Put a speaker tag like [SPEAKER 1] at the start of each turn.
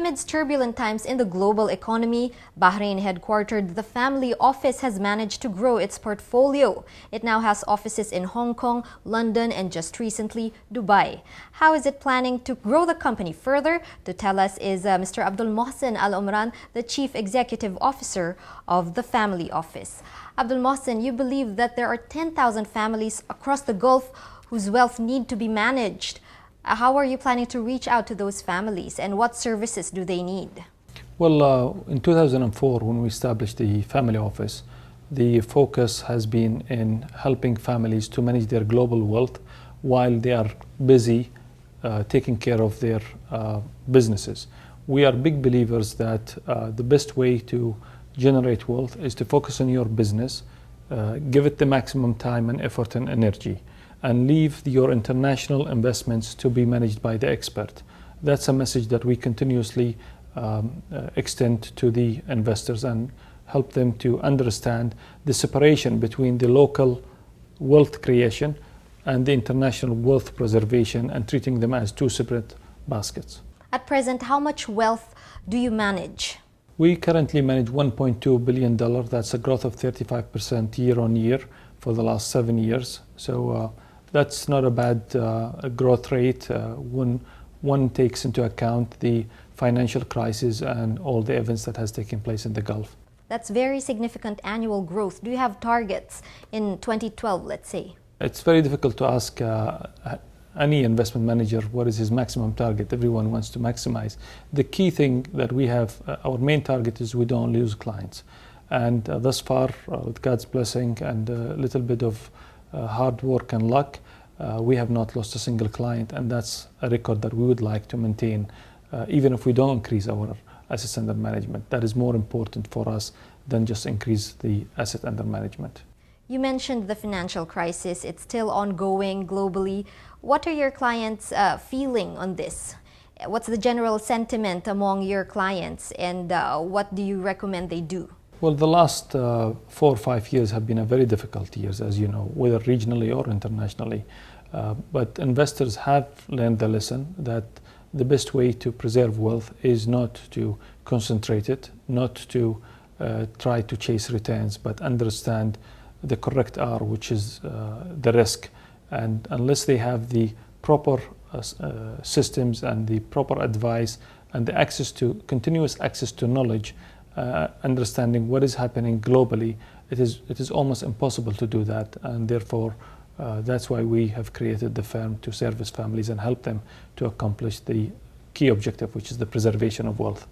[SPEAKER 1] Amidst turbulent times in the global economy, Bahrain-headquartered The Family Office has managed to grow its portfolio. It now has offices in Hong Kong, London, and just recently, Dubai. How is it planning to grow the company further? To tell us is Mr. Abdulmohsin Al Omran, the Chief Executive Officer of The Family Office. Abdulmohsin, you believe that there are 10,000 families across the Gulf whose wealth need to be managed. How are you planning to reach out to those families, and what services do they need?
[SPEAKER 2] Well, in 2004, when we established the Family Office, the focus has been in helping families to manage their global wealth while they are busy taking care of their businesses. We are big believers that the best way to generate wealth is to focus on your business, give it the maximum time and effort and energy, and leave your international investments to be managed by the expert. That's a message that we continuously extend to the investors and help them to understand the separation between the local wealth creation and the international wealth preservation, and treating them as two separate baskets.
[SPEAKER 1] At present, how much wealth do you manage?
[SPEAKER 2] We currently manage $1.2 billion. That's a growth of 35% year on year for the last 7 years. So that's not a bad growth rate when one takes into account the financial crisis and all the events that has taken place in the Gulf.
[SPEAKER 1] That's very significant annual growth. Do you have targets in 2012, let's say?
[SPEAKER 2] It's very difficult to ask any investment manager what is his maximum target. Everyone wants to maximize. The key thing that we have, our main target is we don't lose clients. And thus far, with God's blessing and a little bit of hard work and luck, we have not lost a single client, and that's a record that we would like to maintain, even if we don't increase our assets under management. That is more important for us than just increase the asset under management.
[SPEAKER 1] You mentioned the financial crisis. It's still ongoing globally. What are your clients feeling on this? What's the general sentiment among your clients, and what do you recommend they do?
[SPEAKER 2] Well, the last 4 or 5 years have been a very difficult years, as you know, whether regionally or internationally. But investors have learned the lesson that the best way to preserve wealth is not to concentrate it, not to try to chase returns, but understand the correct R, which is the risk. And unless they have the proper systems and the proper advice and the continuous access to knowledge, understanding what is happening globally, it is almost impossible to do that. And therefore, that's why we have created the firm to service families and help them to accomplish the key objective, which is the preservation of wealth.